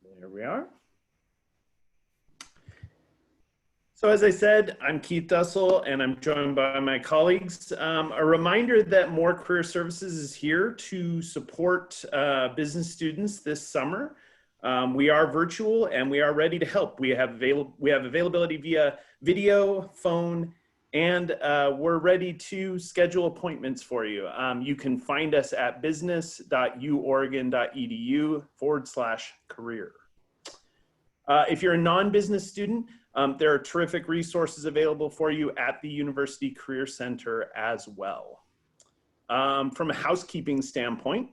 There we are. So as I said, I'm Keith Dussel, and I'm joined by my colleagues. A reminder that Mohr Career Services is here to support business students this summer. We are virtual, and we are ready to help. We have availability via video, phone, and we're ready to schedule appointments for you. You can find us at business.uoregon.edu/career. If you're a non-business student, there are terrific resources available for you at the University Career Center as well. From a housekeeping standpoint,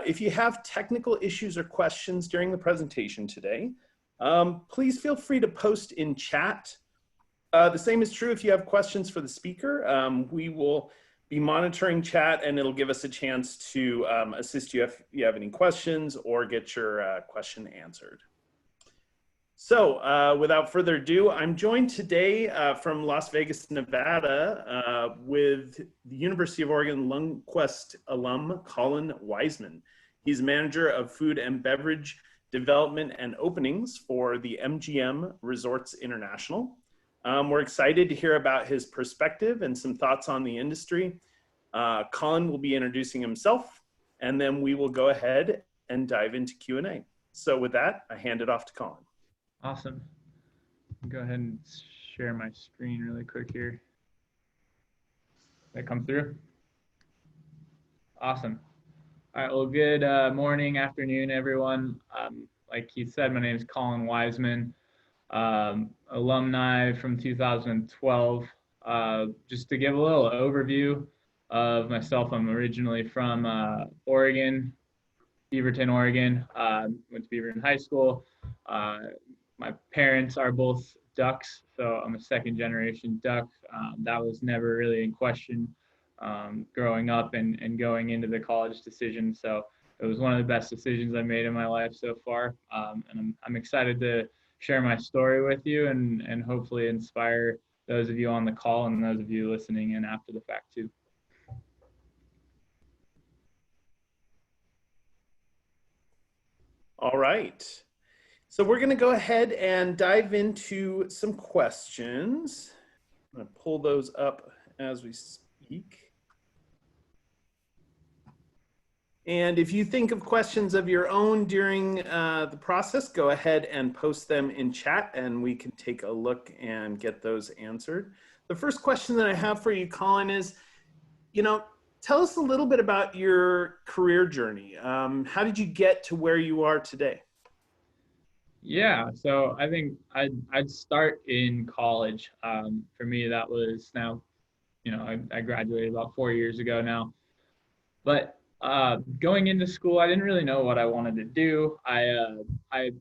if you have technical issues or questions during the presentation today, please feel free to post in chat. The same is true if you have questions for the speaker. We will be monitoring chat, and it'll give us a chance to assist you if you have any questions or get your question answered. So without further ado, I'm joined today from Las Vegas, Nevada, with the University of Oregon Lundquist alum, Collin Wiseman. He's manager of food and beverage development and openings for the MGM Resorts International. We're excited to hear about his perspective and some thoughts on the industry. Colin will be introducing himself, and then we will go ahead and dive into Q&A. So with that, I hand it off to Colin. Awesome. Go ahead and share my screen really quick here. That come through? Awesome. All right, well, good morning, afternoon, everyone. Like Keith said, my name is Collin Wiseman, alumni from 2012. Just to give a little overview of myself, I'm originally from Oregon, Beaverton, Oregon. Went to Beaverton High School. My parents are both Ducks, so I'm a second generation Duck. That was never really in question growing up and going into the college decision. So it was one of the best decisions I made in my life so far. And I'm excited to share my story with you and hopefully inspire those of you on the call and those of you listening in after the fact too. All right. So we're going to go ahead and dive into some questions. I'm going to pull those up as we speak. And if you think of questions of your own during the process, go ahead and post them in chat and we can take a look and get those answered. The first question that I have for you, Colin, is, tell us a little bit about your career journey. How did you get to where you are today? Yeah, so I think I'd start in college. For me, that was now, I graduated about 4 years ago now. But going into school, I didn't really know what I wanted to do. I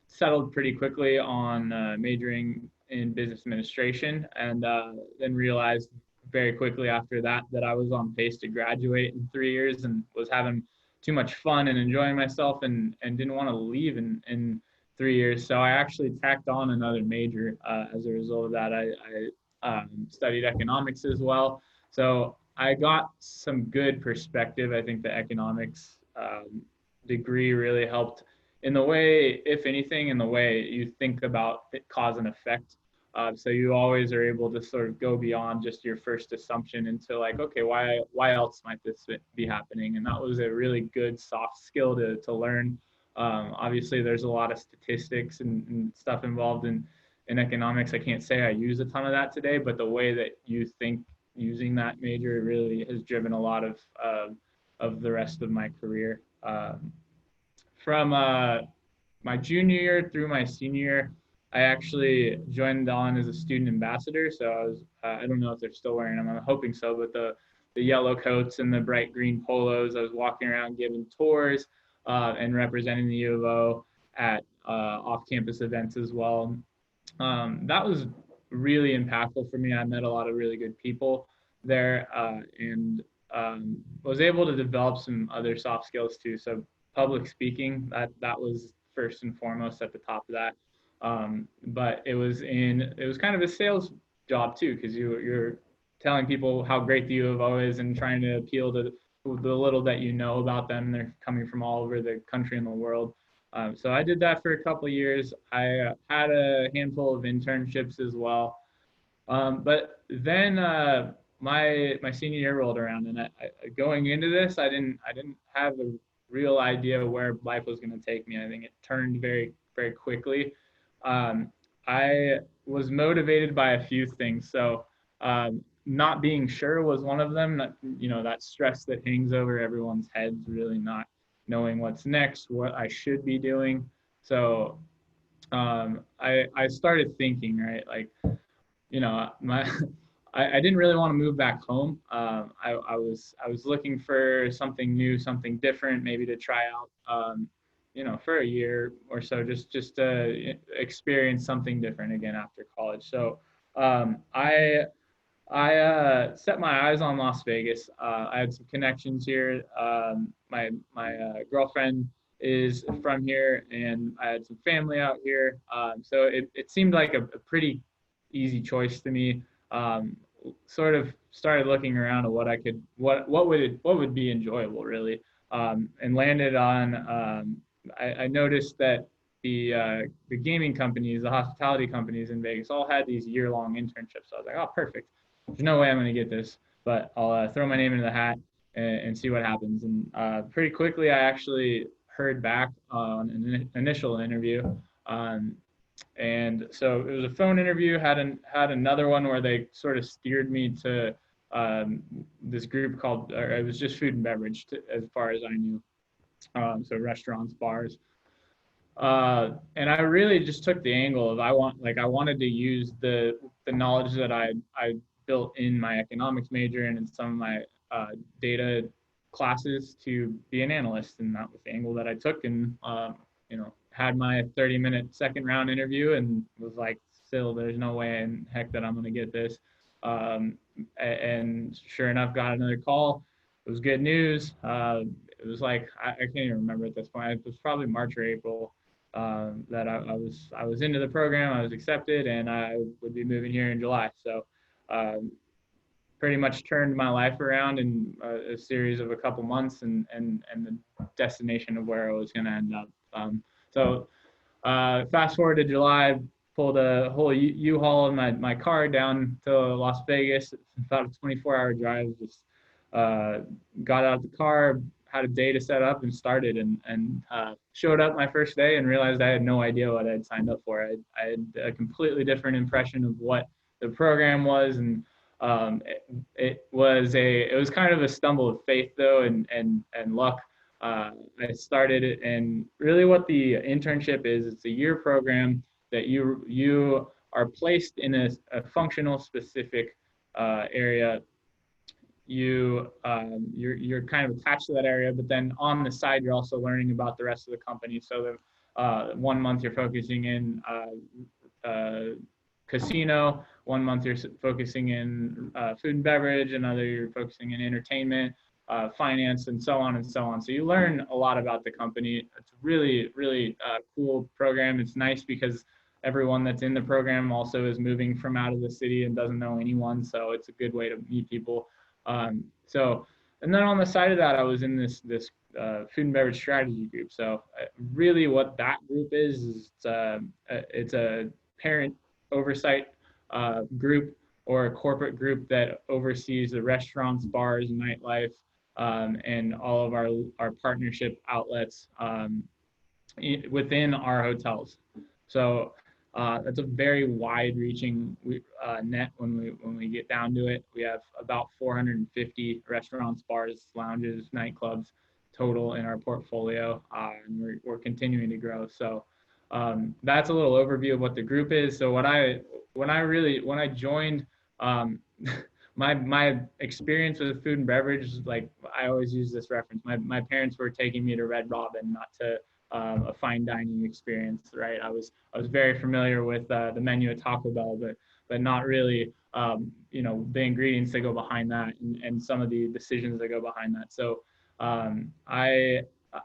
settled pretty quickly on majoring in business administration, and then realized very quickly after that I was on pace to graduate in 3 years and was having too much fun and enjoying myself and didn't want to leave in 3 years. So I actually tacked on another major as a result of that. I studied economics as well. So I got some good perspective. I think the economics degree really helped in the way, if anything, in the way you think about cause and effect. So you always are able to sort of go beyond just your first assumption into like, okay, why else might this be happening? And that was a really good soft skill to learn. Obviously, there's a lot of statistics and stuff involved in economics. I can't say I use a ton of that today, but the way that you think using that major really has driven a lot of the rest of my career. From my junior year through my senior year, I actually joined on as a student ambassador. So I was, I don't know if they're still wearing them, I'm hoping so, but the yellow coats and the bright green polos, I was walking around giving tours and representing the U of O at off-campus events as well. That was really impactful for me. I met a lot of really good people there and was able to develop some other soft skills too. So public speaking, that was first and foremost at the top of that. But it was kind of a sales job too, because you're telling people how great the U of O is and trying to appeal to the little that you know about them. They're coming from all over the country and the world. So I did that for a couple of years. I had a handful of internships as well. But then my senior year rolled around, and going into this, I didn't have a real idea where life was going to take me. I think it turned very quickly. Um, I was motivated by a few things. So not being sure was one of them. That stress that hangs over everyone's heads, really not knowing what's next, what I should be doing. So I started thinking, right, like, my I didn't really want to move back home. I was looking for something new, something different, maybe to try out, for a year or so, just to experience something different again after college. So I set my eyes on Las Vegas. I had some connections here. My girlfriend is from here, and I had some family out here. So it seemed like a pretty easy choice to me. Um, Sort of started looking around at what would be enjoyable, really, and landed on. I noticed that the gaming companies, the hospitality companies in Vegas, all had these year-long internships. So I was like, oh, perfect. There's no way I'm going to get this, but I'll throw my name into the hat and see what happens. And pretty quickly, I actually heard back on an initial interview. And so it was a phone interview. Had another one where they sort of steered me to this group called, or it was just food and beverage, as far as I knew. So restaurants, bars, and I really just took the angle of I wanted to use the knowledge that I built in my economics major and in some of my data classes to be an analyst, and that was the angle that I took. And had my 30-minute second round interview and was like, still, there's no way in heck that I'm going to get this. And sure enough, got another call. It was good news. It was like, I can't even remember at this point. It was probably March or April that I was into the program. I was accepted, and I would be moving here in July. So pretty much turned my life around in a series of a couple months, and the destination of where I was going to end up. So fast forward to July, pulled a whole U-Haul in my car down to Las Vegas. It's about a 24-hour drive. Just got out of the car, had a day to set up, and started, and showed up my first day and realized I had no idea what I'd signed up for. I had a completely different impression of what the program was, and it was kind of a stumble of faith, though, and luck. I started it, and really what the internship is, it's a year program that you are placed in a functional specific area. You're kind of attached to that area, but then on the side you're also learning about the rest of the company. So the 1 month you're focusing in casino, 1 month you're focusing in food and beverage, another you're focusing in entertainment, finance, and so on and so on. So you learn a lot about the company. It's a really cool program. It's nice because everyone that's in the program also is moving from out of the city and doesn't know anyone. So it's a good way to meet people. And then on the side of that, I was in this food and beverage strategy group. So really what that group is it's a parent oversight group, or a corporate group that oversees the restaurants, bars, nightlife, and all of our partnership outlets within our hotels. So that's a very wide-reaching net when we get down to it. We have about 450 restaurants, bars, lounges, nightclubs total in our portfolio, and we're continuing to grow. So that's a little overview of what the group is. So when I joined, my experience with food and beverage, like I always use this reference. My parents were taking me to Red Robin, not to a fine dining experience, right? I was very familiar with the menu at Taco Bell, but not really, the ingredients that go behind that, and some of the decisions that go behind that. So I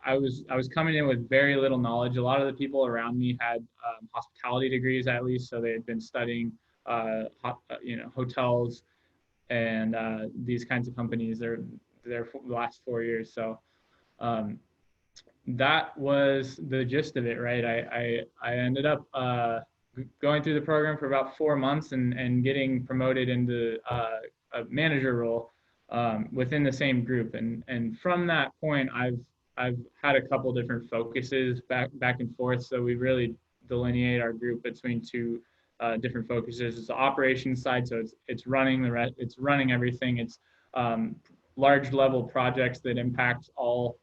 was coming in with very little knowledge. A lot of the people around me had hospitality degrees, at least, so they had been studying hotels and these kinds of companies. They're for the last 4 years. So that was the gist of it, right? I ended up going through the program for about 4 months and getting promoted into a manager role within the same group. And from that point, I've had a couple different focuses back and forth. So we really delineate our group between two different focuses. It's the operations side, so it's running it's running everything. It's large level projects that impact all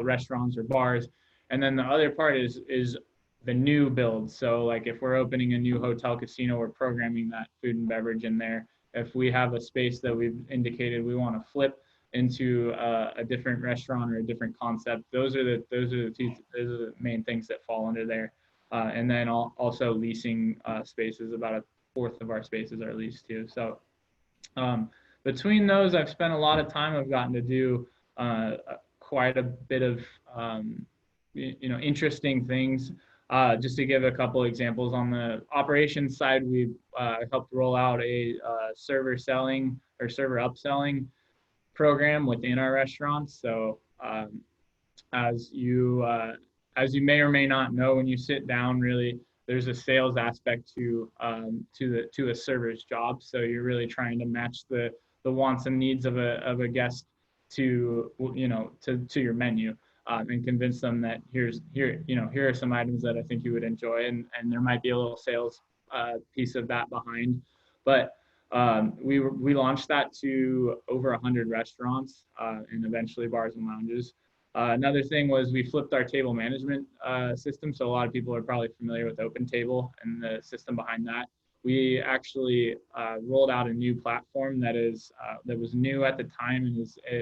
restaurants or bars. And then the other part is the new build. So like if we're opening a new hotel casino, we're programming that food and beverage in there. If we have a space that we've indicated we want to flip into a different restaurant or a different concept, those are the main things that fall under there. And then also leasing spaces. About a fourth of our spaces are leased too. So between those, I've spent a lot of time. I've gotten to do quite a bit of interesting things. Just to give a couple examples, on the operations side, we've helped roll out a server selling or server upselling program within our restaurants. So as you may or may not know, when you sit down, really there's a sales aspect to a server's job. So you're really trying to match the wants and needs of a guest to your menu. And convince them that here are some items that I think you would enjoy, and there might be a little sales piece of that behind. But we launched that to over 100 restaurants and eventually bars and lounges. Another thing was we flipped our table management system. So a lot of people are probably familiar with OpenTable and the system behind that. We actually rolled out a new platform that was new at the time, and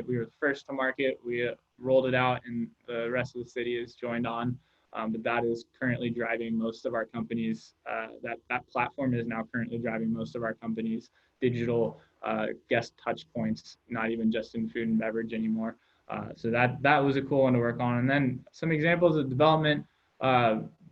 we were the first to market. We rolled it out, and the rest of the city has joined on. But that is currently driving most of our companies. That platform is now currently driving most of our companies' digital guest touch points, not even just in food and beverage anymore. So that was a cool one to work on. And then some examples of development.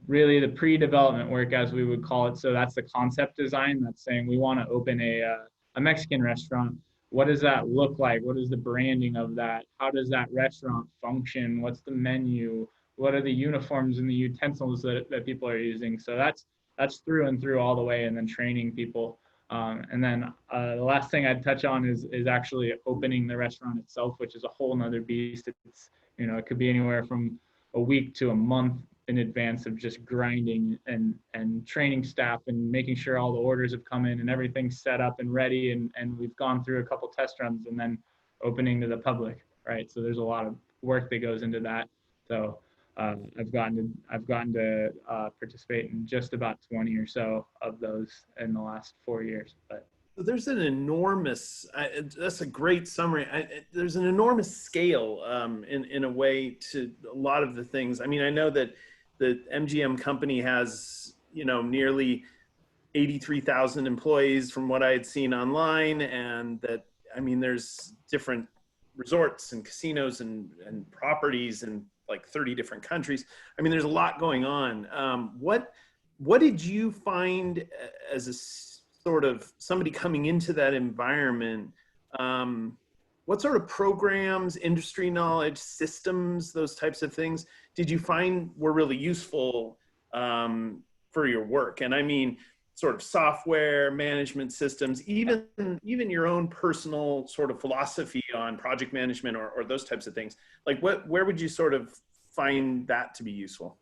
Really the pre-development work, as we would call it. So that's the concept design. That's saying we want to open a Mexican restaurant. What does that look like? What is the branding of that? How does that restaurant function? What's the menu? What are the uniforms and the utensils that people are using? So that's through and through all the way, and then training people. And then the last thing I'd touch on is actually opening the restaurant itself, which is a whole nother beast. It's, it could be anywhere from a week to a month in advance of just grinding and training staff and making sure all the orders have come in and everything's set up and ready, and we've gone through a couple test runs and then opening to the public, right? So there's a lot of work that goes into that. So I've gotten to participate in just about 20 or so of those in the last 4 years. But there's an enormous, that's a great summary. There's an enormous scale in a way to a lot of the things. I mean, I know that the MGM company has, nearly 83,000 employees from what I had seen online. And that, I mean, there's different resorts and casinos and properties in like 30 different countries. I mean, there's a lot going on. What did you find as a sort of somebody coming into that environment? What sort of programs, industry knowledge, systems, those types of things did you find were really useful for your work? And I mean, sort of software management systems, even your own personal sort of philosophy on project management or those types of things. Like where would you sort of find that to be useful?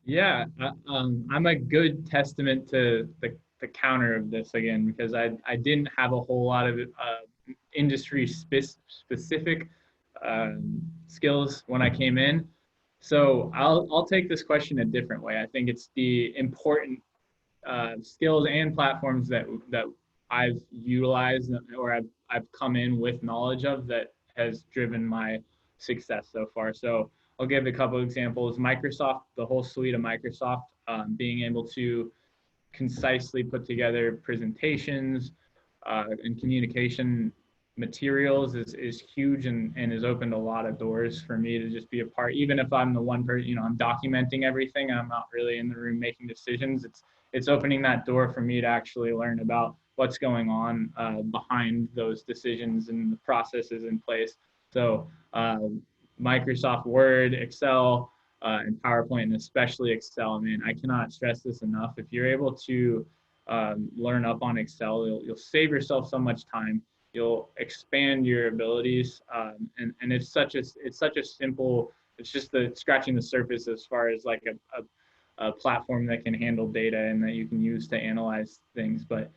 Yeah, I'm a good testament to the counter of this again, because I didn't have a whole lot of industry specific skills when I came in. So I'll take this question a different way. I think it's the important skills and platforms that I've utilized or I've come in with knowledge of that has driven my success so far. So I'll give a couple of examples. Microsoft, the whole suite of Microsoft, being able to concisely put together presentations and communication materials is huge and has opened a lot of doors for me to just be a part. Even if I'm the one person, I'm documenting everything and I'm not really in the room making decisions, it's opening that door for me to actually learn about what's going on behind those decisions and the processes in place. So Microsoft Word, Excel, and PowerPoint, and especially Excel. I mean, I cannot stress this enough. If you're able to learn up on Excel, you'll save yourself so much time. You'll expand your abilities, and it's such a simple. It's just the scratching the surface as far as like a platform that can handle data and that you can use to analyze things. But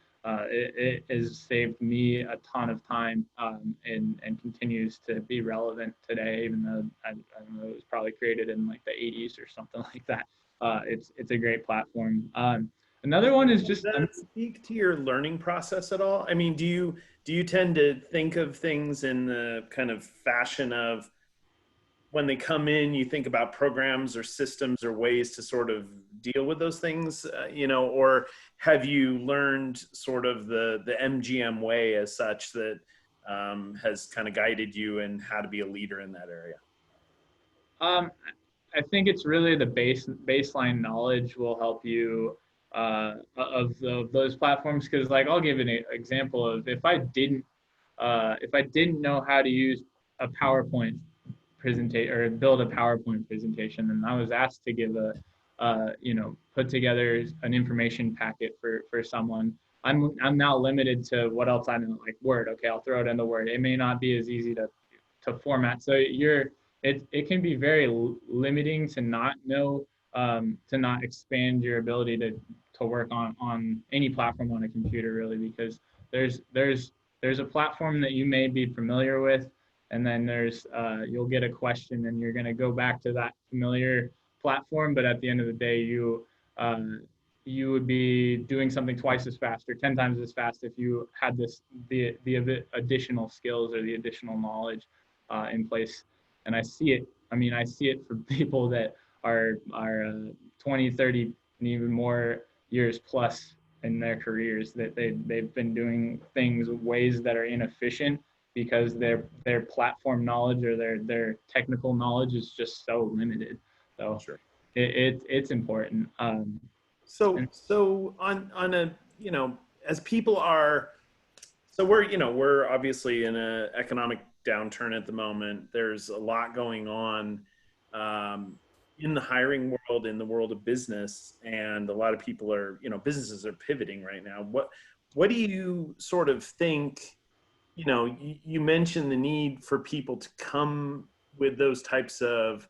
it has saved me a ton of time, and continues to be relevant today, even though I don't know, it was probably created in like the 80s or something like that. It's a great platform. Another one is Does just that speak to your learning process at all? I mean, do you tend to think of things in the kind of fashion of when they come in, you think about programs or systems or ways to sort of deal with those things, or have you learned sort of the MGM way as such that has kind of guided you in how to be a leader in that area? um, I think it's really the baseline knowledge will help you of those platforms. Because like I'll give an example of if I didn't know how to use a PowerPoint presentation or build a PowerPoint presentation, and I was asked to give put together an information packet for someone. I'm now limited to what else I know, like Word. Okay, I'll throw it into Word. It may not be as easy to format. So it can be very limiting to not know, to not expand your ability to work on any platform on a computer, really, because there's a platform that you may be familiar with, and then you'll get a question and you're going to go back to that familiar platform, but at the end of the day you would be doing something twice as fast or 10 times as fast if you had the additional skills or the additional knowledge in place. And I see it for people that are 20, 30, and even more years plus in their careers, that they've been doing things ways that are inefficient because their platform knowledge or their technical knowledge is just so limited. So Sure. it's important. So on a, as people are, so we're obviously in an economic downturn at the moment. There's a lot going on in the hiring world, in the world of business, and a lot of people are, businesses are pivoting right now. What do you sort of think? You mentioned the need for people to come with those types of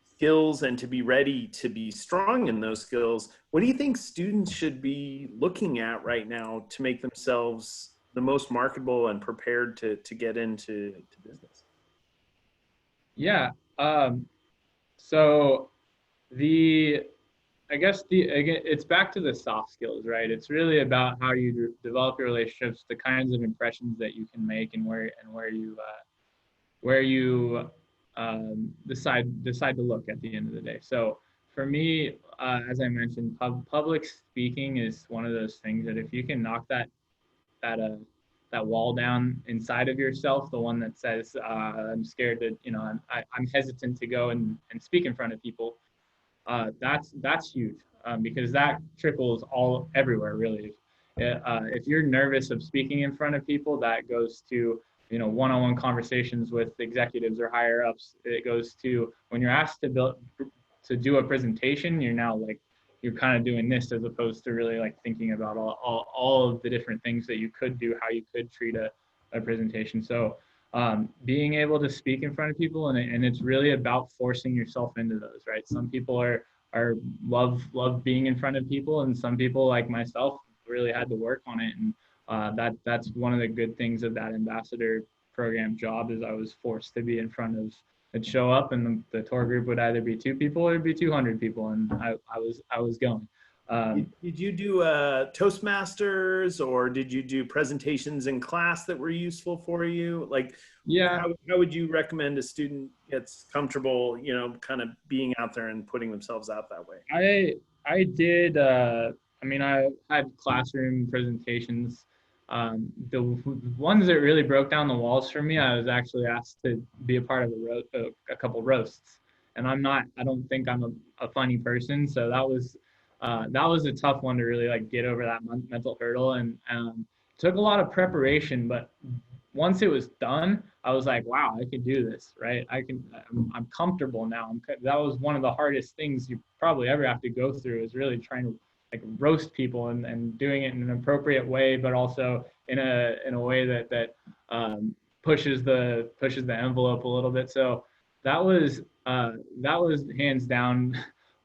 skills and to be ready to be strong in those skills. What do you think students should be looking at right now to make themselves the most marketable and prepared to get into business? Yeah. So the I guess again, it's back to the soft skills, right? It's really about how you develop your relationships, the kinds of impressions that you can make, and where you decide to look at the end of the day. So for me, as I mentioned, public speaking is one of those things that if you can knock that uh, that wall down inside of yourself, the one that says I'm scared to, I'm hesitant to go and speak in front of people. That's huge, because that trickles all everywhere, really. If you're nervous of speaking in front of people, that goes to one-on-one conversations with executives or higher ups. It goes to when you're asked to do a presentation, you're kind of doing this as opposed to really like thinking about all of the different things that you could do, how you could treat a presentation. So being able to speak in front of people, and it's really about forcing yourself into those, right? Some people are love being in front of people, and some people like myself really had to work on it. And that's one of the good things of that ambassador program job, is I was forced to be in front of, I'd show up and the tour group would either be 2 people or it'd be 200 people, and I was going. Did you do Toastmasters, or did you do presentations in class that were useful for you? Like, Yeah. how would you recommend a student gets comfortable, kind of being out there and putting themselves out that way? I did. I had classroom presentations. The ones that really broke down the walls for me, I was actually asked to be a part of a couple roasts, and I don't think I'm a funny person, so that was a tough one to really like get over that mental hurdle, and took a lot of preparation. But once it was done, I was like, wow, I could do this, right? I'm comfortable now. That was one of the hardest things you probably ever have to go through, is really trying to like roast people and doing it in an appropriate way, but also in a way that pushes the envelope a little bit. So that was hands down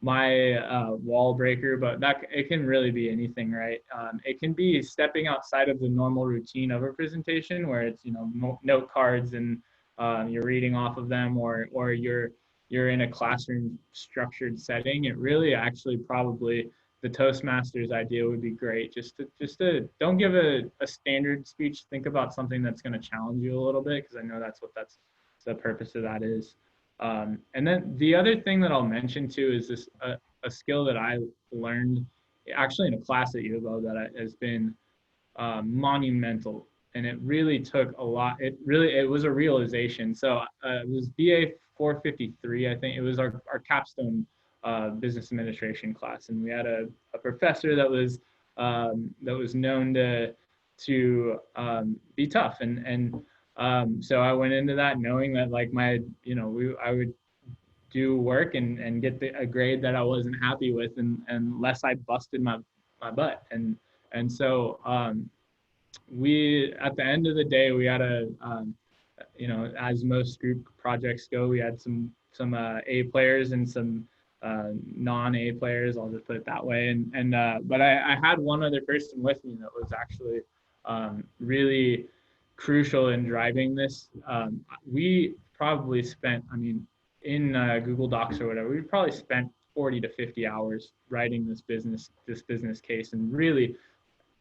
my wall breaker, but that it can really be anything, right? It can be stepping outside of the normal routine of a presentation, where it's note cards and you're reading off of them, or you're in a classroom structured setting. It really actually probably the Toastmasters idea would be great. Just to don't give a standard speech. Think about something that's going to challenge you a little bit, because I know that's the purpose of that is. And then the other thing that I'll mention too is this a skill that I learned actually in a class at U of O that has been monumental, and it really took a lot. It was a realization. So it was BA 453, I think. It was our capstone business administration class, and we had a professor that was known to be tough, and so I went into that knowing that like I would do work and get a grade that I wasn't happy with, and unless I busted my butt, and so we at the end of the day we had as most group projects go, we had some A players and some non-A players. I'll just put it that way. But I had one other person with me that was actually really crucial in driving this. We probably spent, in Google Docs or whatever, we probably spent 40 to 50 hours writing this business case, and really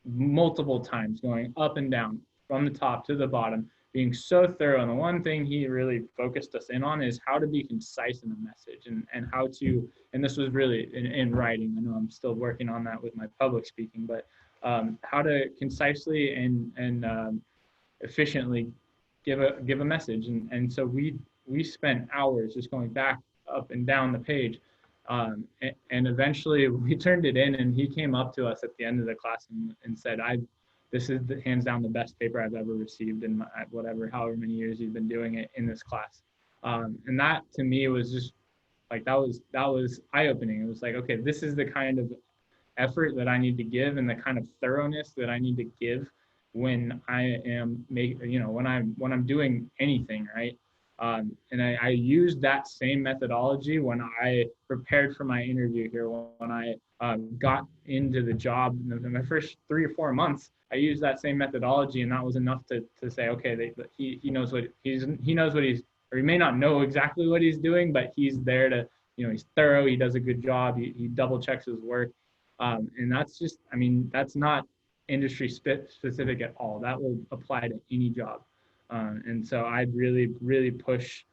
multiple times going up and down from the top to the bottom, being so thorough. And the one thing he really focused us in on is how to be concise in the message, and how to, and this was really in writing. I know I'm still working on that with my public speaking, but how to concisely and efficiently give a message. And so we spent hours just going back up and down the page. And eventually we turned it in, and he came up to us at the end of the class and said, this is hands down the best paper I've ever received in however many years you've been doing it in this class. And that to me was just like, that was eye-opening. It was like, okay, this is the kind of effort that I need to give, and the kind of thoroughness that I need to give when I am when I'm doing anything, right? And I used that same methodology when I prepared for my interview here. When I got into the job in my first 3 or 4 months, I used that same methodology, and that was enough to say, okay, he knows what he knows what he's, or he may not know exactly what he's doing, but he's there to, he's thorough, he does a good job, he double checks his work, and that's just, that's not industry specific at all. That will apply to any job. And so I'd really, really push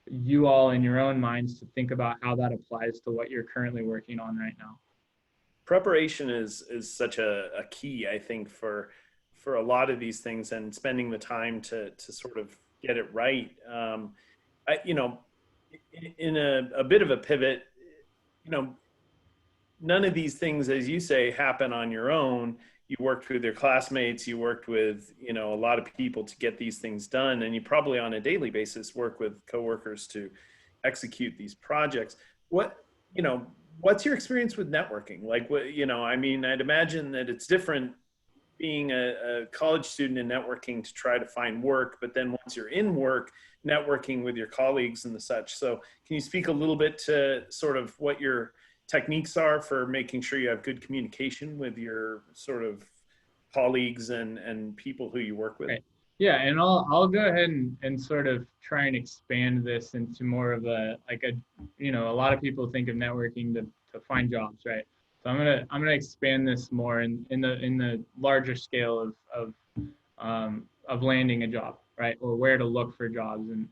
you all in your own minds to think about how that applies to what you're currently working on right now. Preparation is such a key, I think, for a lot of these things, and spending the time to sort of get it right. In a bit of a pivot, none of these things, as you say, happen on your own. You worked with your classmates, you worked with, a lot of people to get these things done. And you probably on a daily basis work with coworkers to execute these projects. What's your experience with networking? Like, I'd imagine that it's different being a college student and networking to try to find work, but then once you're in work, networking with your colleagues and the such. So can you speak a little bit to sort of what your techniques are for making sure you have good communication with your sort of colleagues and people who you work with? Right. Yeah, and I'll go ahead and sort of try and expand this into more of a lot of people think of networking to find jobs, right? So I'm gonna expand this more in the larger scale of landing a job, right? Or where to look for jobs. And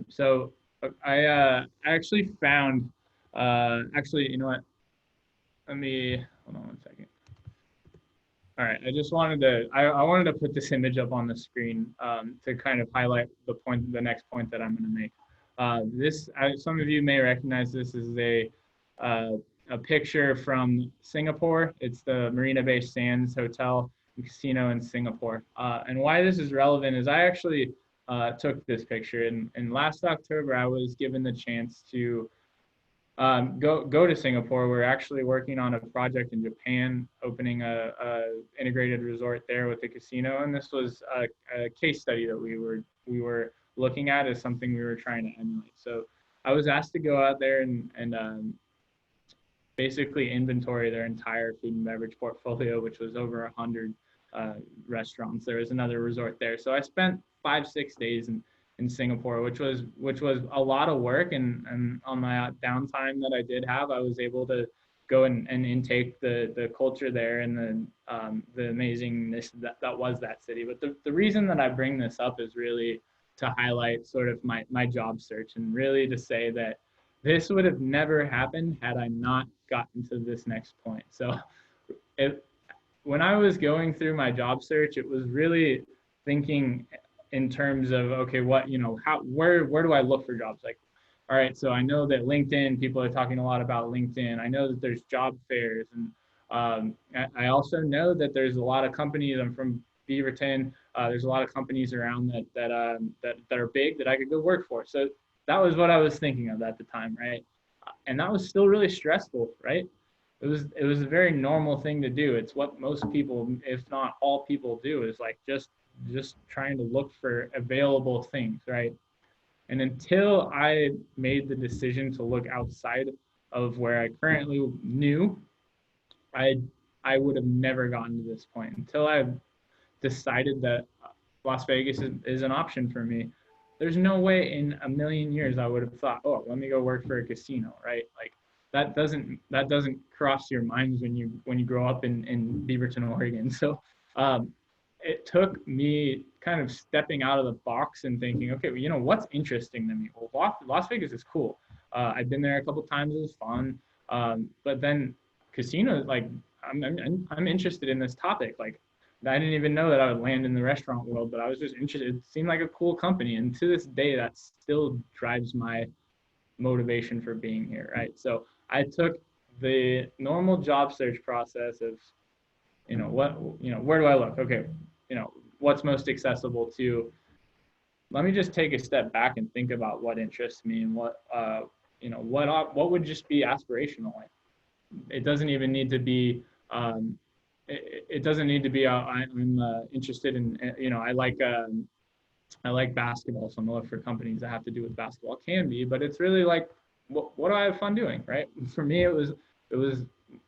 so I actually found you know what? Let me hold on one second. All right, I just wanted to I wanted to put this image up on the screen to kind of highlight the next point that I'm going to make. Some of you may recognize this as a picture from Singapore. It's the Marina Bay Sands Hotel and Casino in Singapore. And why this is relevant is I actually took this picture. And last October, I was given the chance to go to Singapore. We're actually working on a project in Japan, opening a integrated resort there with a casino. And this was a case study that we were looking at as something we were trying to emulate. So I was asked to go out there and basically inventory their entire food and beverage portfolio, which was over 100 restaurants. There was another resort there. So I spent 5-6 days in Singapore, which was a lot of work. And on my downtime that I did have, I was able to go and intake the culture there and the amazingness that was that city. But the reason that I bring this up is really to highlight sort of my job search, and really to say that this would have never happened had I not gotten to this next point. So when I was going through my job search, it was really thinking in terms of, okay, what, where do I look for jobs? Like, all right, so I know that LinkedIn, people are talking a lot about LinkedIn. I know that there's job fairs, and I also know that there's a lot of companies. I'm from Beaverton. There's a lot of companies around that are big that I could go work for. So that was what I was thinking of at the time, right? And that was still really stressful, right? It was a very normal thing to do. It's what most people, if not all people, do, is like just trying to look for available things, right? And until I made the decision to look outside of where I currently knew, I would have never gotten to this point until I decided that Las Vegas is an option for me. There's no way in a million years I would have thought, oh, let me go work for a casino, right? Like that doesn't cross your minds when you grow up in Beaverton, Oregon. So it took me kind of stepping out of the box and thinking, okay, well, what's interesting to me? Well, Las Vegas is cool. I've been there a couple of times. It was fun. But then casinos, like I'm interested in this topic. Like I didn't even know that I would land in the restaurant world, but I was just interested. It seemed like a cool company. And to this day, that still drives my motivation for being here, right? So I took the normal job search process of, where do I look? Okay, what's most accessible to, let me just take a step back and think about what interests me and what would just be aspirational. It doesn't even need to be, it doesn't need to be, I'm interested in, I like basketball, so I'm gonna look for companies that have to do with basketball. It can be, but it's really like, what do I have fun doing, right? For me, it was,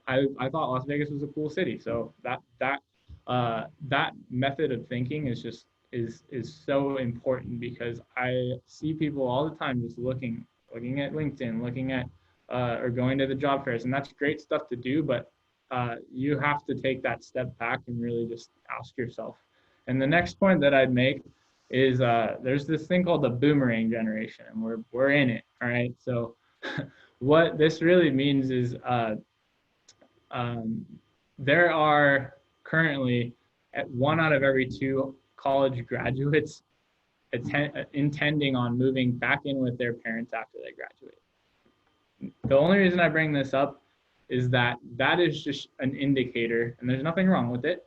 I thought Las Vegas was a cool city. So that method of thinking is so important, because I see people all the time just looking at LinkedIn, looking at or going to the job fairs, and that's great stuff to do, but you have to take that step back and really just ask yourself. And the next point that I'd make is there's this thing called the boomerang generation, and we're in it. All right. So what this really means is there are currently 1 out of every 2 college graduates intending on moving back in with their parents after they graduate. The only reason I bring this up is that is just an indicator, and there's nothing wrong with it,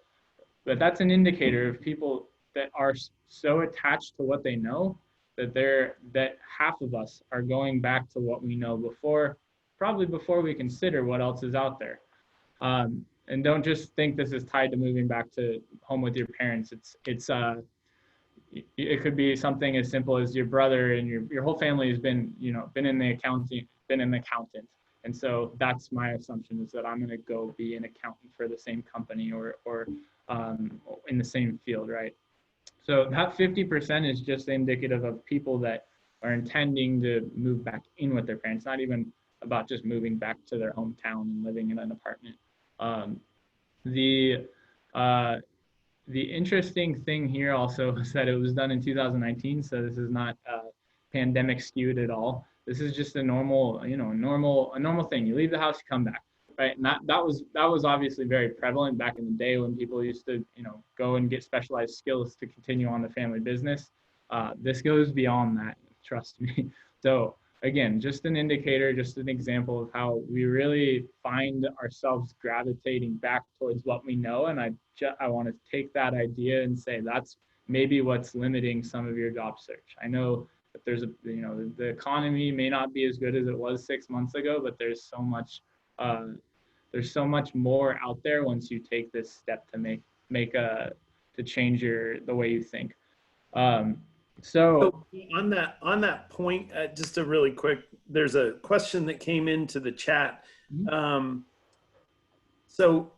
but that's an indicator of people that are so attached to what they know that half of us are going back to what we know probably before we consider what else is out there. And don't just think this is tied to moving back to home with your parents. It could be something as simple as your brother and your whole family has been an accountant. And so that's my assumption, is that I'm going to go be an accountant for the same company or in the same field, right? So that 50% is just indicative of people that are intending to move back in with their parents, not even about just moving back to their hometown and living in an apartment. The interesting thing here also is that it was done in 2019, so this is not pandemic skewed at all. This is just a normal thing. You leave the house, you come back, right? And that was obviously very prevalent back in the day when people used to go and get specialized skills to continue on the family business. This goes beyond that, trust me. So again, just an indicator, just an example of how we really find ourselves gravitating back towards what we know. And I want to take that idea and say that's maybe what's limiting some of your job search. I know that there's the economy may not be as good as it was 6 months ago, but uh, there's so much more out there once you take this step to to change the way you think. Um, so So on that point, just a really quick, there's a question that came into the chat. Um, so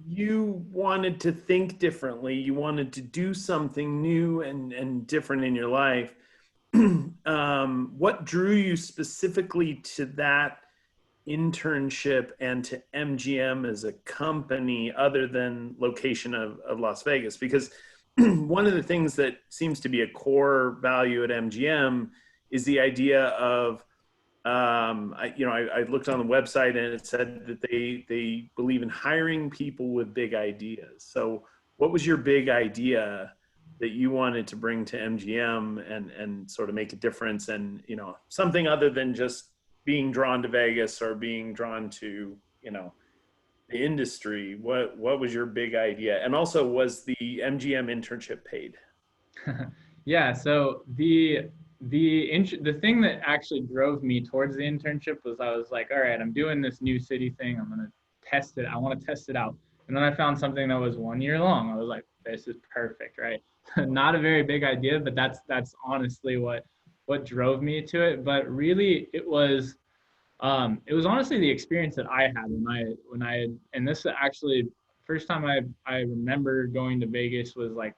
you wanted to think differently. You wanted to do something new and different in your life. What drew you specifically to that internship and to MGM as a company, other than location of Las Vegas? Because one of the things that seems to be a core value at MGM is the idea of, I looked on the website and it said that they believe in hiring people with big ideas. So what was your big idea that you wanted to bring to MGM and sort of make a difference, and, something other than just being drawn to Vegas or being drawn to, the industry? What was your big idea? And also, was the MGM internship paid? yeah, so the thing that actually drove me towards the internship was I was like, all right, I'm doing this new city thing. I'm gonna test it. I want to test it out. And then I found something that was 1 year long. I was like, this is perfect, right? Not a very big idea, but that's honestly what drove me to it. But really, it was honestly the experience that I had and this actually first time I remember going to Vegas was like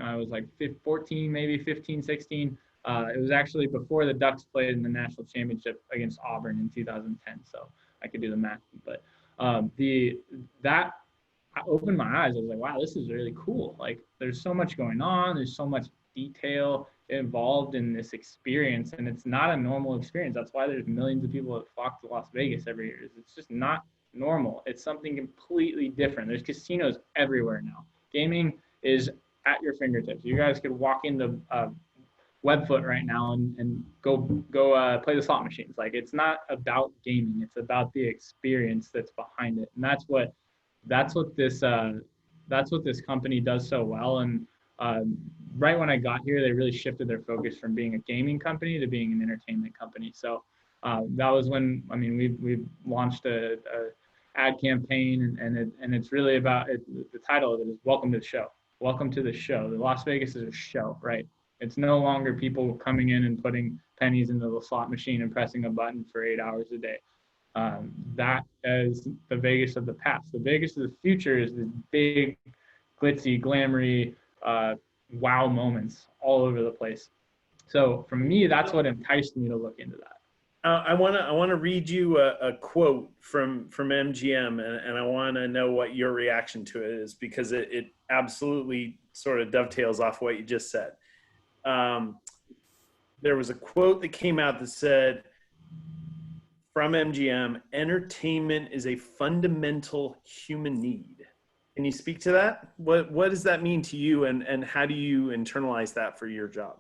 I was like 14, maybe 15, 16. It was actually before the Ducks played in the national championship against Auburn in 2010. So I could do the math, but that I opened my eyes. I was like, wow, this is really cool. Like, there's so much going on. There's so much detail involved in this experience, and it's not a normal experience. That's why there's millions of people that flock to Las Vegas every year. It's just not normal. It's something completely different. There's casinos everywhere now. Gaming is at your fingertips. You guys could walk into Webfoot right now and go play the slot machines. Like, it's not about gaming. It's about the experience that's behind it, and that's what this company does so well. And right when I got here, they really shifted their focus from being a gaming company to being an entertainment company. So that was when, I mean, we've launched a ad campaign, and it's really about it. The title of it is "Welcome to the Show." Welcome to the show. The Las Vegas is a show, right? It's no longer people coming in and putting pennies into the slot machine and pressing a button for 8 hours a day. That is the Vegas of the past. The Vegas of the future is the big, glitzy, glamoury, wow moments all over the place. So for me, that's what enticed me to look into that. I want to read you a quote from MGM, and I want to know what your reaction to it is, because it absolutely sort of dovetails off what you just said. There was a quote that came out that said, from MGM, "Entertainment is a fundamental human need." Can you speak to that? What does that mean to you, and how do you internalize that for your job?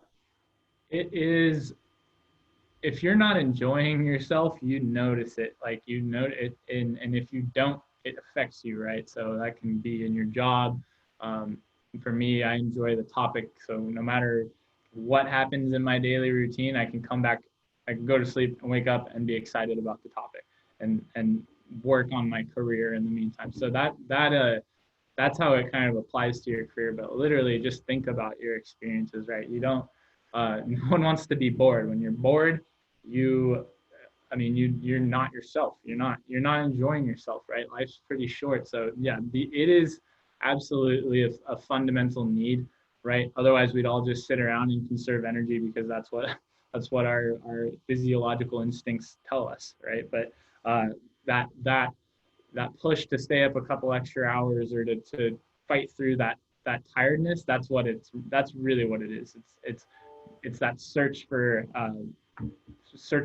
It is, if you're not enjoying yourself, you notice it. Like, you know it, and if you don't, it affects you, right? So that can be in your job. For me, I enjoy the topic, so no matter what happens in my daily routine, I can come back, I can go to sleep and wake up and be excited about the topic, and work on my career in the meantime. So that's how it kind of applies to your career. But literally, just think about your experiences, right? You don't. No one wants to be bored. When you're bored, you're not yourself. You're not enjoying yourself, right? Life's pretty short. So yeah, it is absolutely a fundamental need, right? Otherwise, we'd all just sit around and conserve energy, because that's what our physiological instincts tell us, right? But that push to stay up a couple extra hours, or to fight through that tiredness, that's really what it is. It's that search for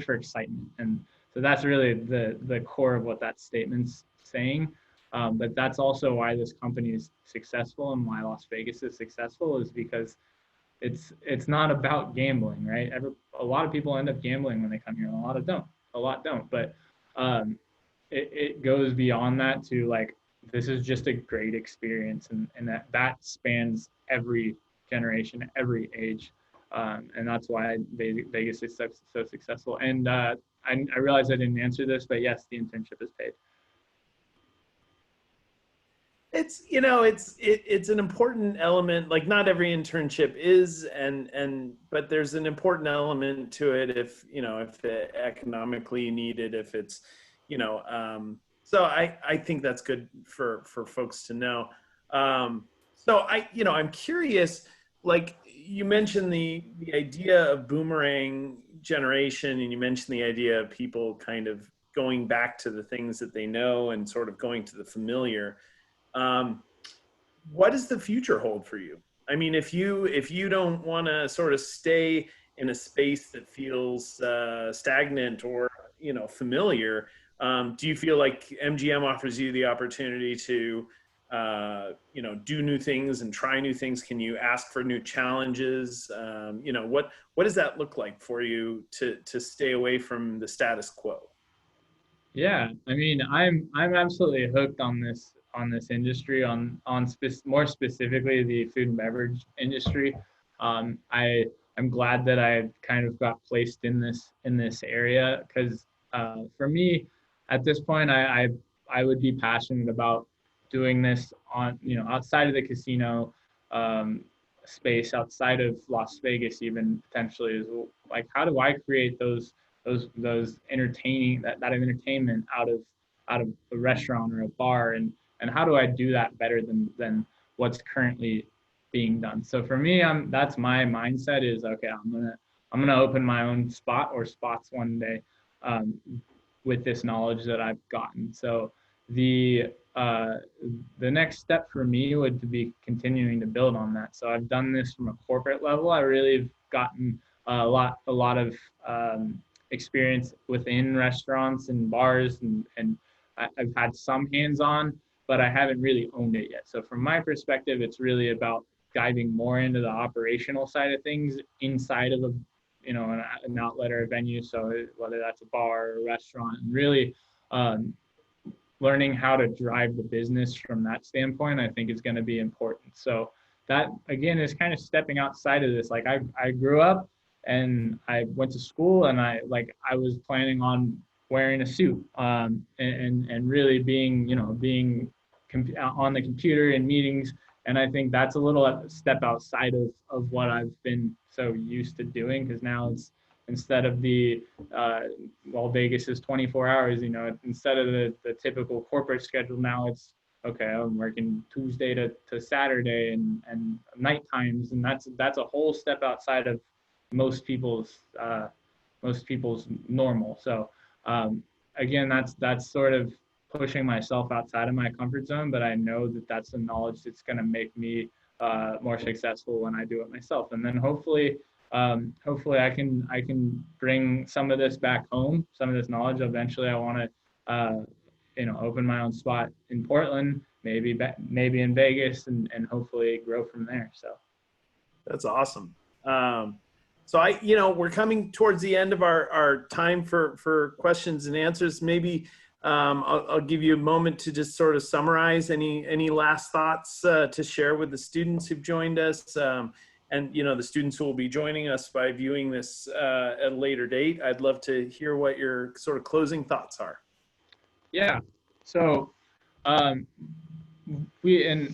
excitement, and so that's really the core of what that statement's saying. But that's also why this company is successful, and why Las Vegas is successful, is because it's not about gambling, right? A lot of people end up gambling when they come here, and a lot don't. But it goes beyond that to, like, this is just a great experience, and that spans every generation, every age. And that's why Vegas is so successful. And I realized I didn't answer this, but yes, the internship is paid. It's, you know, it's an important element. Like not every internship is, but there's an important element to it if, you know, if it economically needed, if it's, you know, so I think that's good for folks to know. So you know, I'm curious, like you mentioned the idea of boomerang generation, and you mentioned the idea of people kind of going back to the things that they know and sort of going to the familiar. Um, what does the future hold for you? I mean, if you don't want to sort of stay in a space that feels stagnant or, you know, familiar, do you feel like MGM offers you the opportunity to you know, do new things and try new things? Can you ask for new challenges? You know, what does that look like for you to stay away from the status quo? Yeah, I mean, I'm absolutely hooked on this industry, more specifically the food and beverage industry. I'm glad that I kind of got placed in this area because for me, at this point, I would be passionate about doing this on, you know, outside of the casino space, outside of Las Vegas, even potentially, is like, how do I create those entertaining that entertainment out of a restaurant or a bar, and how do I do that better than what's currently being done? So for me, that's my mindset is, okay, I'm gonna open my own spot or spots one day, um, with this knowledge that I've gotten. So the uh, the next step for me would be continuing to build on that. So I've done this from a corporate level. I really have gotten a lot of experience within restaurants and bars, and I've had some hands-on, but I haven't really owned it yet. So from my perspective, it's really about diving more into the operational side of things inside of a, you know, an outlet or a venue. So whether that's a bar or a restaurant, and really um, learning how to drive the business from that standpoint, I think is going to be important. So that again is kind of stepping outside of this. Like I grew up and I went to school, and I was planning on wearing a suit, and really being, you know, being on the computer in meetings. And I think that's a little step outside of what I've been so used to doing, because now it's, instead of the well, Vegas is 24 hours, you know, instead of the typical corporate schedule, now it's, okay, I'm working Tuesday to Saturday and night times, and that's a whole step outside of most people's uh, most people's normal. So again, that's sort of pushing myself outside of my comfort zone, but I know that that's the knowledge that's going to make me more successful when I do it myself. And then hopefully I can bring some of this back home, some of this knowledge. Eventually, I want to you know, open my own spot in Portland, maybe in Vegas, and hopefully grow from there. So That's awesome. So you know, we're coming towards the end of our time for questions and answers. Maybe I'll give you a moment to just sort of summarize any last thoughts to share with the students who've joined us, and, you know, the students who will be joining us by viewing this at a later date. I'd love to hear what your sort of closing thoughts are. yeah, so um,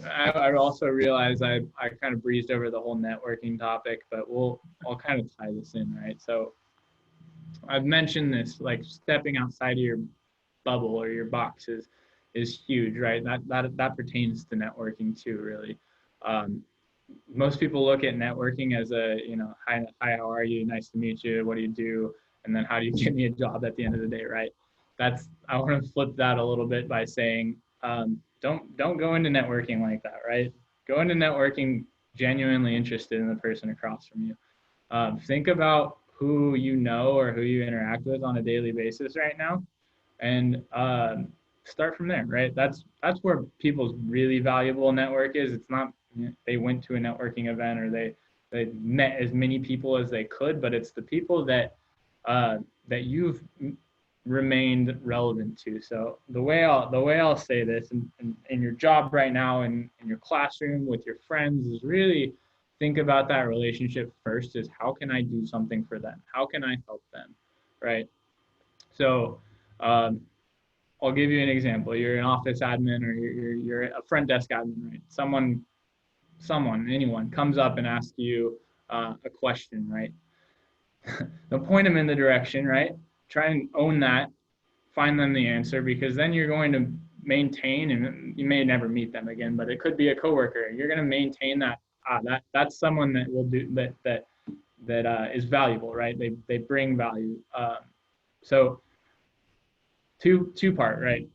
I also realized I kind of breezed over the whole networking topic, but I'll kind of tie this in, right? So I've mentioned this, like stepping outside of your bubble or your box is huge, right? That pertains to networking too, really. Um, Most people look at networking as a, you know, hi, how are you? Nice to meet you. What do you do? And then how do you get me a job at the end of the day, right? I want to flip that a little bit by saying, don't go into networking like that, right? Go into networking genuinely interested in the person across from you. Think about who you know or who you interact with on a daily basis right now, and start from there, right? That's where people's really valuable network is. It's not, you know, they went to a networking event or they met as many people as they could, but it's the people that that you've remained relevant to. So the way I'll say this in your job right now, in your classroom with your friends, is really think about that relationship first. Is how can I do something for them? How can I help them? Right. So um, I'll give you an example. You're an office admin, or you're a front desk admin, right? Anyone comes up and asks you a question, right? Don't point them in the direction, right? Try and own that, find them the answer, because then you're going to maintain, and you may never meet them again, but it could be a coworker. You're going to maintain that. That's someone that will do that is valuable, right? They bring value. So two part, right?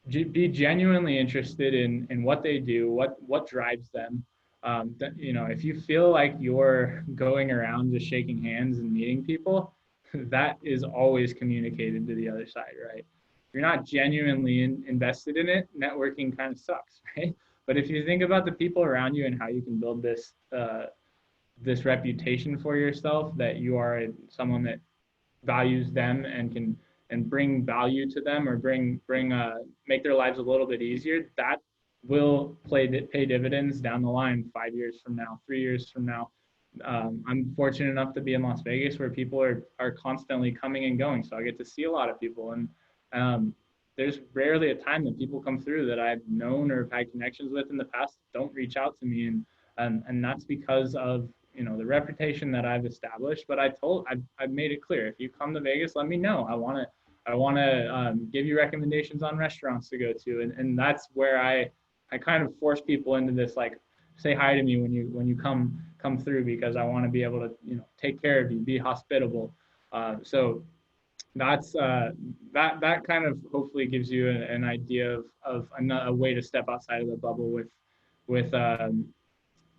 Be genuinely interested in what they do, what drives them. If you feel like you're going around just shaking hands and meeting people, that is always communicated to the other side, right? If you're not genuinely invested in it, networking kind of sucks, right? But if you think about the people around you and how you can build this reputation for yourself, that you are someone that values them and can bring value to them, or make their lives a little bit easier, that will pay dividends down the line 5 years from now, 3 years from now. I'm fortunate enough to be in Las Vegas, where people are constantly coming and going, so I get to see a lot of people, and there's rarely a time that people come through that I've known or have had connections with in the past don't reach out to me, and that's because of the reputation that I've established. But I've made it clear, if you come to Vegas, let me know. I want to give you recommendations on restaurants to go to, and that's where I kind of force people into this, like, say hi to me when you come through, because I want to be able to take care of you, be hospitable. So that's that kind of hopefully gives you an idea of a way to step outside of the bubble with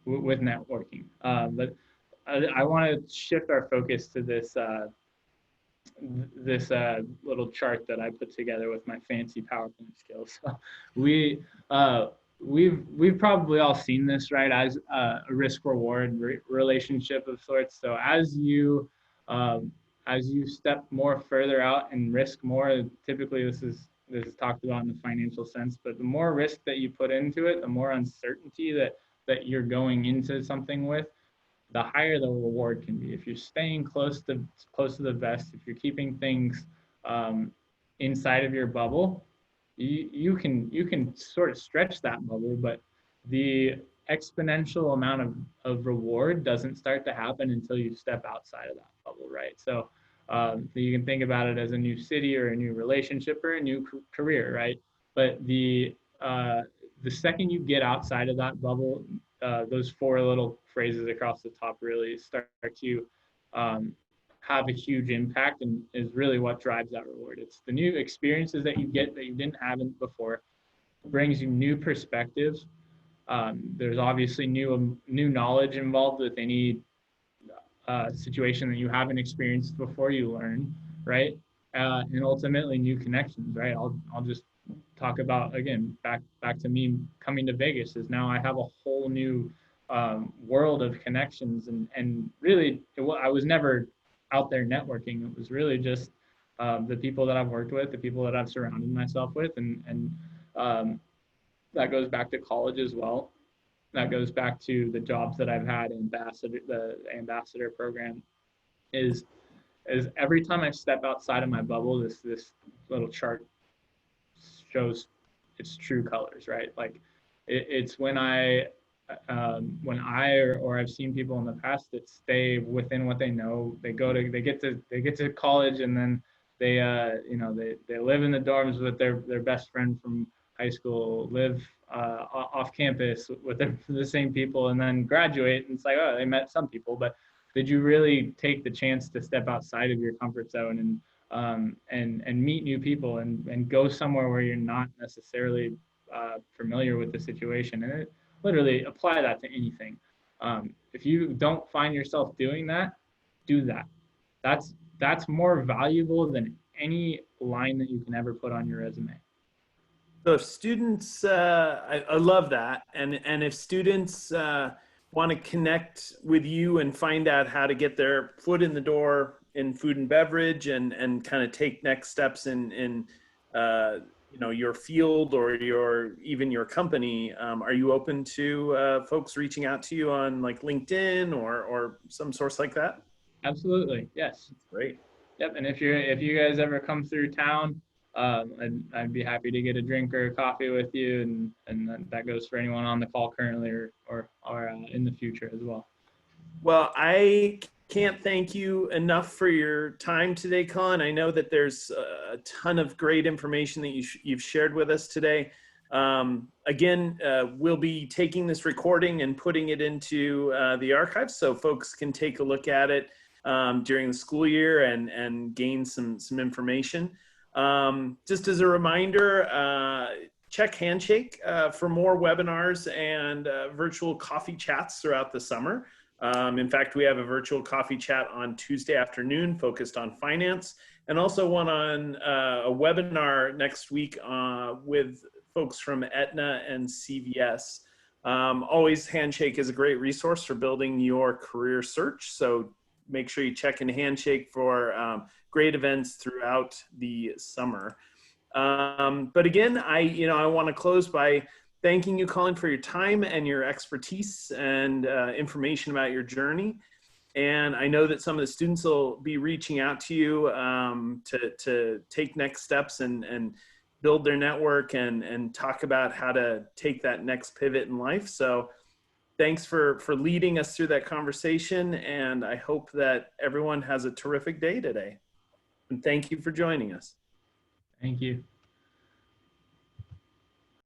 networking. But I want to shift our focus to this little chart that I put together with my fancy PowerPoint skills. So we've probably all seen this, right? As a risk reward relationship of sorts. So as you step more further out and risk more, typically this is talked about in the financial sense, but the more risk that you put into it, the more uncertainty that you're going into something with, the higher the reward can be. If you're staying close to the vest, if you're keeping things inside of your bubble, you can sort of stretch that bubble, but the exponential amount of reward doesn't start to happen until you step outside of that bubble, right? So you can think about it as a new city, or a new relationship, or a new career, right? But the second you get outside of that bubble, those four little phrases across the top really start to have a huge impact, and is really what drives that reward. It's the new experiences that you get that you didn't have before, brings you new perspectives. There's obviously new knowledge involved with any situation that you haven't experienced before you learn, right? And ultimately new connections, right? I'll just talk about, again, back to me coming to Vegas, is now I have a whole new world of connections, and really I was never out there networking. It was really just the people that I've worked with, the people that I've surrounded myself with, and that goes back to college as well. That goes back to the jobs that I've had, the ambassador program, is every time I step outside of my bubble, this little chart shows its true colors, right? Like it's when or I've seen people in the past that stay within what they know. They get to college, and then they live in the dorms with their best friend from high school, live off campus with the same people, and then graduate, and it's like, oh, they met some people, but did you really take the chance to step outside of your comfort zone and meet new people, and go somewhere where you're not necessarily familiar with the situation? And it, literally apply that to anything. If you don't find yourself doing that, do that. That's more valuable than any line that you can ever put on your resume. So if students, I love that. And if students want to connect with you and find out how to get their foot in the door in food and beverage and kind of take next steps in you know, your field or even your company, are you open to folks reaching out to you on like LinkedIn or some source like that? Absolutely. Yes. Great. Yep. And if you guys ever come through town, I'd be happy to get a drink or a coffee with you, and that goes for anyone on the call currently or in the future as well. Well, I can't thank you enough for your time today, Colin. I know that there's a ton of great information that you've shared with us today. Again, we'll be taking this recording and putting it into the archives so folks can take a look at it during the school year and gain some information. Just as a reminder, check Handshake for more webinars and virtual coffee chats throughout the summer. In fact, we have a virtual coffee chat on Tuesday afternoon focused on finance, and also one on a webinar next week with folks from Aetna and CVS. Always, Handshake is a great resource for building your career search, so make sure you check in Handshake for great events throughout the summer. But again, I want to close by thanking you, Colin, for your time and your expertise and information about your journey. And I know that some of the students will be reaching out to you to take next steps and build their network and talk about how to take that next pivot in life. So thanks for leading us through that conversation. And I hope that everyone has a terrific day today. And thank you for joining us. Thank you.